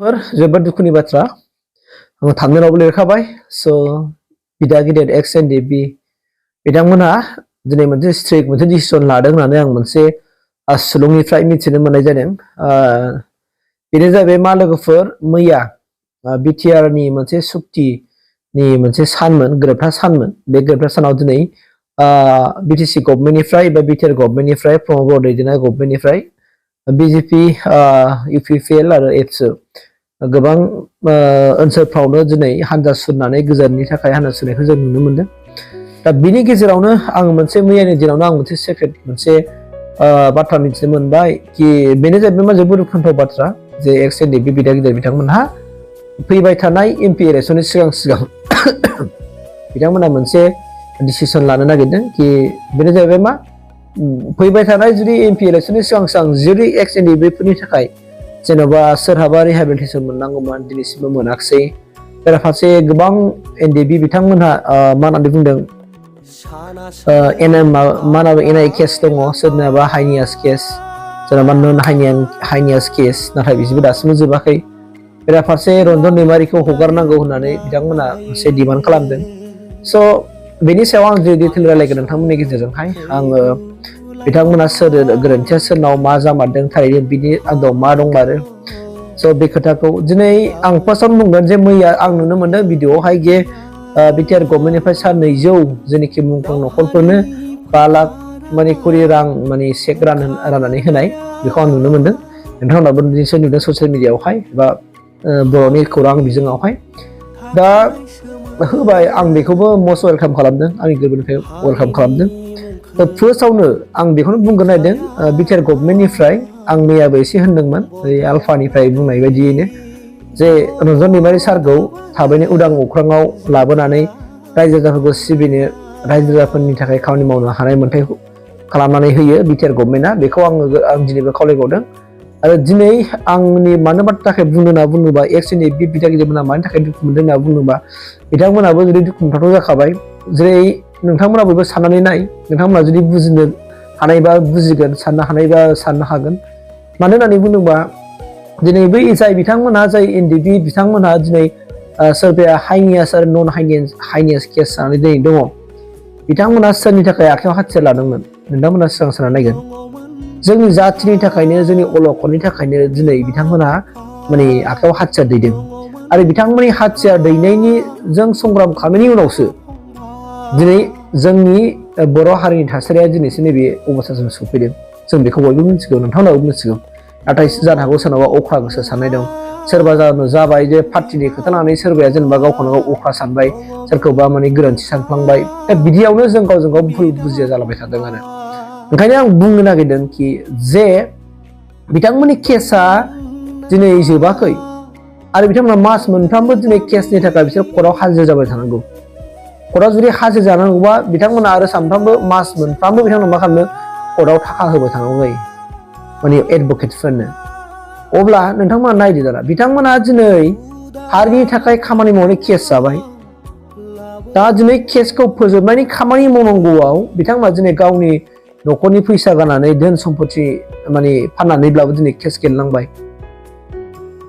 जोबोद दुखुनि बाथ्रा आं थांनायावबो लिरखाबाय स' बिदा गिदिर एक्स एनडिएफबि बिथांमोनहा दिनै मोनसे स्ट्रिक्ट मोनसे डिसिसन लादों होननानै आं मोनसे सुलुंनिफ्राय मिथिनो मोननाय जादों बेनो जाहैबाय मा लोगोफोर मैया बिटिआरनि मोनसे सुक्तिनि मोनसे सानमोन गोरोबथा सानमोन बे गोरोबथा सानाव दिनै बिटिसि गभर्नमेन्टनिफ्राय एबा बिटिआर गभर्नमेन्टनिफ्राय प्रमद बर' दैदेननाय गभर्नमेन्टनिफ्राय बिजेपि इउपिपिएल आरो एबसु गोबां ओनसोलफ्रावनो दिनै हान्जा सुरनानै गोजोननि थाखाय हान्जा सुरनायखौ जों नुनो मोनदों दा बिनि गेजेरावनो आं मोनसे मैयानि दिनावनो आं मोनसे सेक्रेट मोनसे बाथ्रा मिथिनो मोनबाय कि बेनो जाहैबाय मा जोबोद दुखुनांथाव बाथ्रा जे एक्स एनडिएफबि बिदा गिदिर बिथांमोनहा फैबाय थानाय एमपि इलेक्सननि सिगां बिथांमोनहा मोनसे डिसिसन लानो नागिरदों कि बेनो जाहैबाय मा फैबाय थानाय जुदि एमपि इलेक्सननि सिगां जुदि एक्स एनडिएफबिफोरनि थाखाय जेन'बा सोरहाबा रिहेबिलिटेसन मोननांगौमोन दिनैसिमबो मोनाखिसै बेराफारसे गोबां एनडिएफबि बिथांमोनहा मा होननानै बुंदों एनआइ केस दङ सोरनाबा हाइनियास केस सोरनाबा नन हाइनियास केस नाथाय बिसोरबो दासिमबो जोबाखै बेराफारसे रन्जन दैमारिखौ हगारनांगौ होननानै बिथांमोना मोनसे डिमान्ड खालामदों स' बेनि सायाव आं जे डिटेल रायलायगोन नोंथांमोननि गेजेरजोंहाय आङो बिथांमोना सोर गोरोन्थिया सोरनाव मा जामारदों थारैनो बिनि आन्दोआव मा दंमारो स' बे खोथाखौ दिनै आं फार्स्टआवनो बुंगोन जे मैया आं नुनो मोनदों भिडिअआवहाय जे बिटिआर गभर्नमेन्टनिफ्राय सा 200 जेनेखि मुंख्लं न'खरफोरनो 5 लाख माने करि रां माने चेक राननानै होनाय बेखौ आं नुनो मोनदों नोंथांमोनाबो निसय नुदों ससियेल मिडियाआवहाय बा बर'नि खौरां बिजोङावहाय दा होबाय आं बेखौबो मस्ट वेलकाम खालामदों आंनि गोरबोनिफ्राय वेलकाम खालामदों दा फार्स्टआवनो आं बेखौनो बुंगोन नायदों बिटिआर गभर्नमेन्टनिफ्राय आं मैयाबो एसे होनदोंमोन आलफानिफ्राय बुंनाय बायदियैनो जे रन्जन दैमारि सारखौ थाबैनो उदां अख्राङाव लाबोनानै रायजो राजाफोरखौ सिबिनो रायजो राजाफोरनि थाखाय खामानि मावनो हानाय मोन्थाय खालामनानै होयो बिटिआर गभर्नमेन्टआ बेखौ आं दिनैबो खावलायबावदों आरो दिनै आंनि मानो थाखाय बुङोबा एक्स एनडिएफबि बिदा गिदिरमोना मानि थाखाय दुखु मोनदों होनना बुङोबा बिथांमोनाबो जुदि दुखु मोनथावथाव जाखाबाय जेरै नोंथांमोना बयबो साननानै नाय नोंथांमोना जुदि बुजिनो हानायबा बुजिगोन साननो हानायबा साननो हागोन मानो होननानै बुङोबा दिनै बै जाय बिथांमोनहा जाय एनडिएफबि बिथांमोनहा दिनै सोरबाया हाइनियास आरो नन हाइनियास केस जानानै दिनै दङ बिथांमोना सोरनि थाखाय आखायाव हाथियार लादोंमोन नोंथांमोना सिगां सानना नायगोन जोंनि जाथिनि थाखायनो जोंनि अलखदनि थाखायनो दिनै बिथांमोनहा माने आखायाव हाथियार दैदों आरो बिथांमोननि हाथियार दैनायनि जों संग्राम खालामनायनि उनावसो दिनै जोंनि बर' हारिनि थासारिया दिनैसो नैबे अबस्थासिम सफैदों जों बेखौ बयबो मिथिगौ नोंथांमोनाबो मिथिगौ नाथाय जानो हागौ सोरनाबा अख्रा गोसो साननाय दं सोरबा जाबाय जे पार्टिनि खोथा लानानै सोरबाया जेनेबा गावखौनो गाव अख्रा सानबाय सोरखौबा माने गोरोन्थि सानफ्लांबाय दा बिदियावनो जों गावजों गाव भुल बुजिया जालांबाय थादों आरो ओंखायनो आं बुंनो नागिरदों कि जे बिथांमोननि केसआ दिनै जोबाखै आरो बिथांमोना मास मोनफ्रामबो दिनै केसनि थाखाय बिसोर कर्टआव हाजिर जाबाय थानांगौ कर्टआव जुदि हाजिर जानांगौबा बिथांमोना आरो सानफ्रामबो मास मोनफ्रामबो बिथांमोना मा खालामनो कर्टआव थाखा होबाय थानांगौ जायो माने एडभकेटफोरनो अब्ला नोंथांमोना नायदो दाना बिथांमोना दिनै हारिनि थाखाय खामानि मावनाय केस जाबाय दा दिनै केसखौ फोजोबनायनि खामानि मावनांगौआव बिथांमोना दिनै गावनि न'खरनि फैसा गारनानै धोन सम्पति माने फाननानैब्लाबो दिनै केस गेलेनांबाय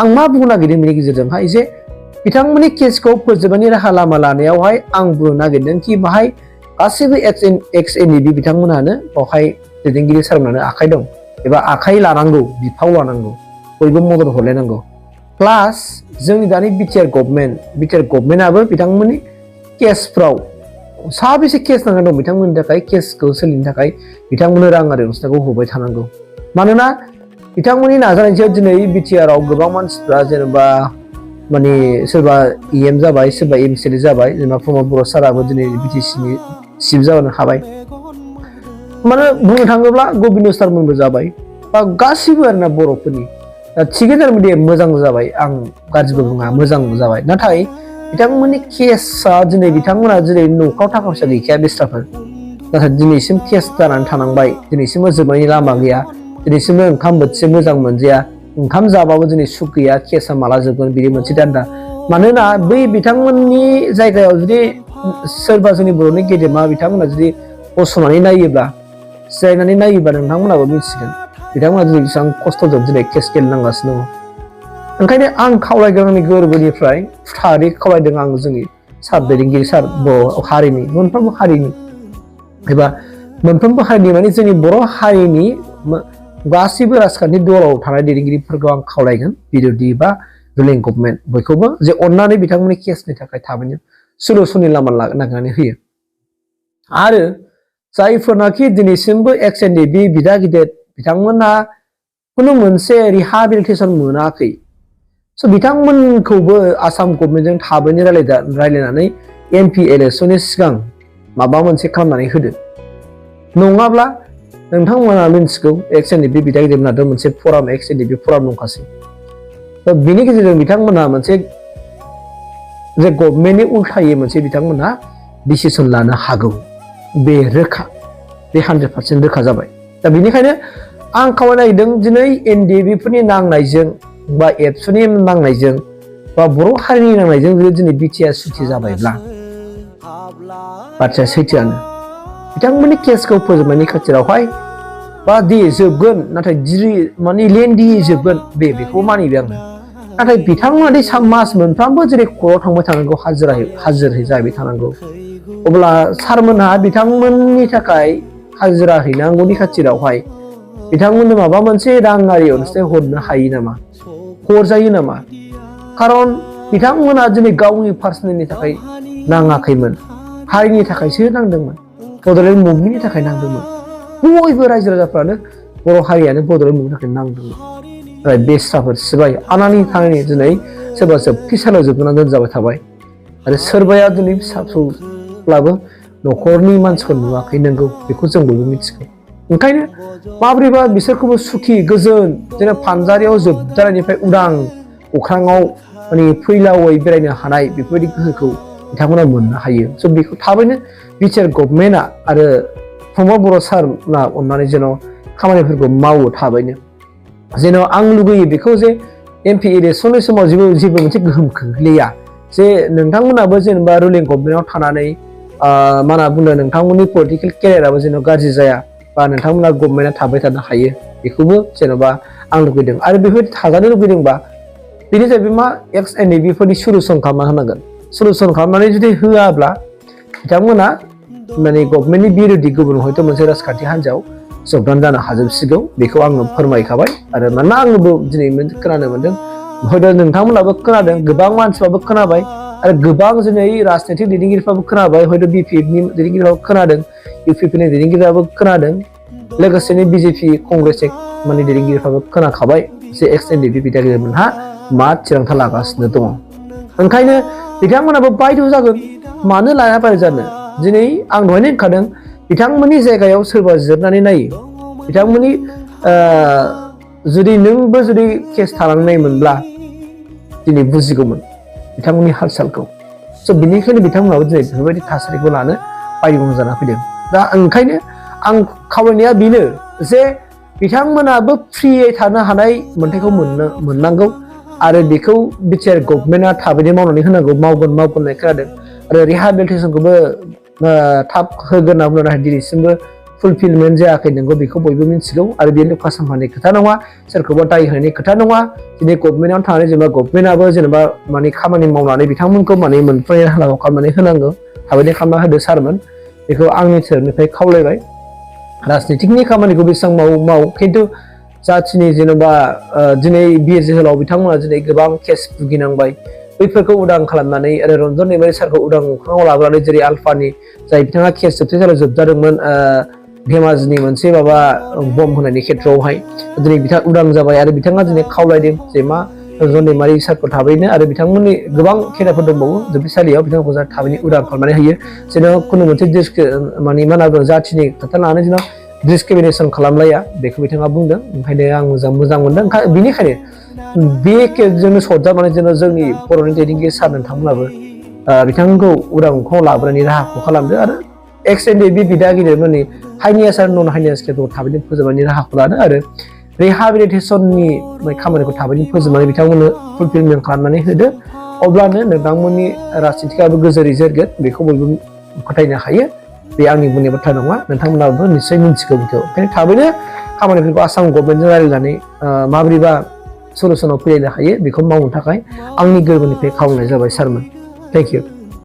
आं मा बुंनो नागिरदों बेनि गेजेरजोंहाय जे बिथांमोननि केसखौ फोजोबनायनि राहा लामा लानायावहाय आं बुंनो नागिरदों कि बाहाय गासैबो एक्स एनडिएफबि बिथांमोनानो बावहाय दैदेनगिरि सारमोनानो आखाइ दं एबा आखाइ लानांगौ बिफाव लानांगौ बयबो मदद हरलायनांगौ प्लास जोंनि दानि बिटिआर गभर्नमेन्टआबो बिथांमोननि केसफ्राव साबेसे केस नांनानै दं बिथांमोननि थाखाय केसखौ सोलिनो थाखाय बिथांमोननो राङारि अनसुंथाइखौ होबाय थानांगौ मानोना बिथांमोननि नाजानायजों दिनै बिटिआरआव गोबां मानसिफ्रा जेनेबा माने सोरबा इएम जाबाय सोरबा एमसिएलए जाबाय जेनेबा प्रमद बर' साराबो दिनै बिटिसिनि चिफ जानो हाबाय माने बुंनो थाङोब्ला गबिन्द सारमोनबो जाबाय बा गासिबो आरोना बर'फोरनि थिगैनो जादों दे मोजां जाबाय आं गाज्रिबो बुङा मोजां जाबाय नाथाय बिथांमोननि केसआ दिनै बिथांमोना दिनै न'खराव थाखा फैसा गैखाया बेस्राफोर नाथाय दिनैसिम केस जानानै थानांबाय दिनैसिमबो जोबनायनि लामा गैया दिनैसिमबो ओंखाम बोथिसे मोजां मोनजाया ओंखाम जाबाबो दिनै सुख गैया केसआ माला जोबगोन बिदि मोनसे दान्दा मानोना बै बिथांमोननि जायगायाव जुदि सोरबा जोंनि बर'नि गेदेमा बिथांमोना जुदि गसंनानै नायोब्ला जिरायनानै नायोब्ला नोंथांमोनाबो मिथिगोन बिथांमोना दिनै बेसेबां खस्थ'जों दिनै केस गेलेनांगासिनो दङ ओंखायनो आं खावलायगोन आंनि गोरबोनिफ्राय थारै खावलायदों आं जोंनि सार दैदेनगिरि सार बर' हारिनि मोनफ्रोमबो हारिनि एबा मोनफ्रोमबो हारिनि माने जोंनि बर' हारिनि गासैबो राजखान्थि दलाव थानाय दैदेनगिरिफोरखौ आं खावलायगोन बिरोधि बा रुलिं गभर्नमेन्ट बयखौबो जे अननानै बिथांमोननि केसनि थाखाय थाबैनो सलुसननि लामा नागिरनानै होयो आरो जायफोरनाखि दिनैसिमबो एक्स एनडिएफबि बिदा गिदिर बिथांमोनहा खुनु मोनसे रिहाबिलिटेसन मोनाखै स' बिथांमोनखौबो आसाम गभर्नमेन्टजों थाबैनो रायलायनानै एमपि इलेक्सननि सिगां माबा मोनसे खालामनानै होदो नङाब्ला नोंथांमोना मिन्थिगौ एक्स एनडिएफबि बिदा गिदिरनाथ' मोनसे फराम एक्स एनडिएफबि फराम दंखासै दा बिनि गेजेरजों बिथांमोना मोनसे जे गभर्नमेन्टनि उल्थायै मोनसे बिथांमोनहा डिसिसन लानो हागौ बे रोखा बे 100% रोखा जाबाय दा बेनिखायनो आं खावलायनो नागिरदों दिनै एनडिएफबिफोरनि नांनायजों बा एबसुनि नांनायजों बा बर' हारिनि नांनायजों दिनै बिटिआर सुथि जाबायब्ला बाथ्राया सैथोआनो बिथांमोननि केसखौ फोजोबनायनि खाथिरावहाय बा दे जोबगोन नाथाय माने लेन्डि जोबगोन बेखौ मानिबाय आङो नाथाय बिथांमोना मास मोनफ्रामबो जेरै खर'आव थांबाय थानांगौ हाजिरै जाहैबाय थानांगौ अब्ला सारमोनहा बिथांमोननि थाखाय हाजिरा हैनांगौनि खाथिरावहाय बिथांमोननो माबा मोनसे राङारि अनसुंथाइ हरनो हायो नामा हरजायो नामा खारन बिथांमोना दिनै गावनि पार्सनेलनि थाखाय नाङाखैमोन हारिनि थाखायसो नांदोंमोन बड'लेण्ड मुभमेन्टनि थाखाय नांदोंमोन बयबो रायजो राजाफ्रानो बर' हारियानो बड'लेण्ड मुभमेन्टनि थाखाय नांदोंमोन बेस्राफोर सिबाय आनानि थानायनि दिनै सोरबा जोबथिसालियाव जोबनानै दोनजाबाय थाबाय आरो सोरबाया दिनै फिसा फिसौब्लाबो न'खरनि मानसिखौ नुवाखै नंगौ बेखौ जों बयबो मिथिगौ ओंखायनो माब्रैबा बिसोरखौबो सुखि गोजोन जेन फानजारियाव जोबजानायनिफ्राय उदां अख्राङाव माने फैलावै बेरायनो हानाय बेफोरबायदि गोहोखौ बिथांमोना मोननो हायो स' बेखौ थाबैनो बिटिआर गभर्नमेन्टआ आरो प्रमद बर' सारना अननानै जेन' खामानिफोरखौ मावो थाबैनो जेन' आं लुगैयो बेखौ जे एमपि इलेक्सननि समाव जेबो मोनसे गोहोम खोख्लैया जे नोंथांमोनाबो जेनेबा रुलिं गभर्नमेन्टआव थानानै मा होनना बुंदों नोंथांमोननि पलिटिकेल केरियाराबो जेन' गाज्रि जाया बा नोंथांमोना गभर्नमेन्टआ थाबाय थानो हायो बेखौबो जेन'बा आं लुगैदों आरो बेफोरबायदि थाजानो लुगैदोंबा बेनि जाहैबाय मा एक्स एनडिएफबिफोरनि सलुसन खालामना होनांगोन सलुसन खालामनानै जुदि होआब्ला बिथांमोना माने गभर्नमेन्टनि बिरोधि गुबुन हयथ' मोनसे राजखान्थि हान्जायाव जबदान जानो हाजोबसिगौ बेखौ आङो फोरमायखाबाय आरो मानोना आंबो दिनै खोनानो मोनदों हयथ' नोंथांमोनाबो खोनादों गोबां मानसिफ्राबो खोनाबाय आरो गोबां दिनै राजनैतिक दैदेनगिरिफ्राबो खोनाबाय हयथ' बिपिएफनि दैदेनगिरिफ्राबो खोनादों इउपिपिनि दैदेनगिरिफ्राबो खोनादों लोगोसेनो बिजेपि कंग्रेस माने दैदेनगिरिफ्राबो खोनाखाबाय जे एक्स एनडिएफबि बिदा गिदिरमोनहा मा थिरांथा लागासिनो दङ ओंखायनो बिथांमोनाबो बायद' जागोन मानो लाया बायद' जानो दिनै आं दहायनो होनखादों बिथांमोननि जायगायाव सोरबा जिरनानै नायो बिथांमोननि जुदि नोंबो जुदि केस थालांनायमोनब्ला दिनै बुजिगौमोन बिथांमोननि हाल सालखौ स' बिनिखायनो बिथांमोनाबो दिनै बेफोरबायदि थासारिखौ लानो बायद' जाना फैदों दा ओंखायनो आं खावलायनाया बेनो जे बिथांमोनाबो फ्रियै थानो हानाय मोन्थायखौ मोननांगौ आरो बेखौ बिटिआर गभर्नमेन्टआ थाबैनो मावनानै होनांगौ मावगोन होननाय खोनादों आरो रिहाबिलिटेसनखौबो थाब होगोन होनना बुंनो नाथाय दिनैसिमबो फुलफिलमेन्ट जायाखै नोंगौ बेखौ बयबो मिथिगौ आरो बेयो लुका साम्फानि खोथा नङा सोरखौबा दाय होनायनि खोथा नङा दिनै गभर्नमेन्टआव थानानै जेनेबा गभर्नमेन्टआबो जेनेबा माने खामानि मावनानै बिथांमोनखौ माने मोनफ्रोम हालामाव खालामनानै होनांगौ थाबैनो खालामना होदो सारमोन बेखौ आंनि सोरनिफ्राय खावलायबाय राजनितिकनि खामानिखौ बेसेबां मावो खिन्थु जाथिनि जेनेबा दिनै बिर जोहोलाव बिथांमोना दिनै गोबां केस भुगिनांबाय बैफोरखौ उदां खालामनानै आरो रन्जन दैमारि सारखौ उदां अख्राङाव लाबोनानै जेरै आलफानि जाय बिथाङा केस जोबथेसालियाव जोबजादोंमोन धेमाजिनि मोनसे माबा बम्ब होनायनि खेथ्रआवहाय दिनै बिथाङा उदां जाबाय आरो बिथाङा दिनै खावलायदों जे मा रन्जन दैमारि सारखौ थाबैनो आरो बिथांमोननि गोबां खेदाफोर दंबावो जोबथेसालियाव बिथांखौ थाबैनो उदां खालामनानै होयो जेन' खुनु मोनसे माने मा होनना बुङो जाथिनि खोथा लानानै जेन' डिसक्रिमिनेसन खालामलाया बेखौ बिथाङा बुंदों ओंखायनो आं मोजां मोनदों बेनिखायनो बे केसजोंनो सरजाबनानै जेन' जोंनि बर'नि दैदेनगिरि सार नोंथांमोनाबो बिथांमोनखौ उदां अख्राङाव लाबोनायनि राहाखौ खालामदो आरो एक्स एनडिएफबि बिदा गिदिरमोननि हाइनियास आरो नन हाइनियास केसखौ थाबैनो फोजोबनायनि राहाखौ लादो आरो रिहाबिलिटेसननि खामानिखौ थाबैनो फोजोबनानै बिथांमोननो फुलफिलमेन्ट खालामनानै होदो अब्लानो नोंथांमोननि राजनितिकाबो गोजोरै जोरगोन बेखौ बयबो फोथायनो हायो बे आंनि बुंनाय बाथ्रा नङा नोंथांमोनाबो निस्सय मिन्थिगौ बेखौ ओंखायनो थाबैनो खामानिफोरखौ आसाम गभर्नमेन्टजों रायज्लायनानै माबोरैबा सलुसनाव फैनो हायो बेखौ मावनो थाखाय आंनि गोरबोनिफ्राय खावलायनाय जाबाय सारमोन। Thank you.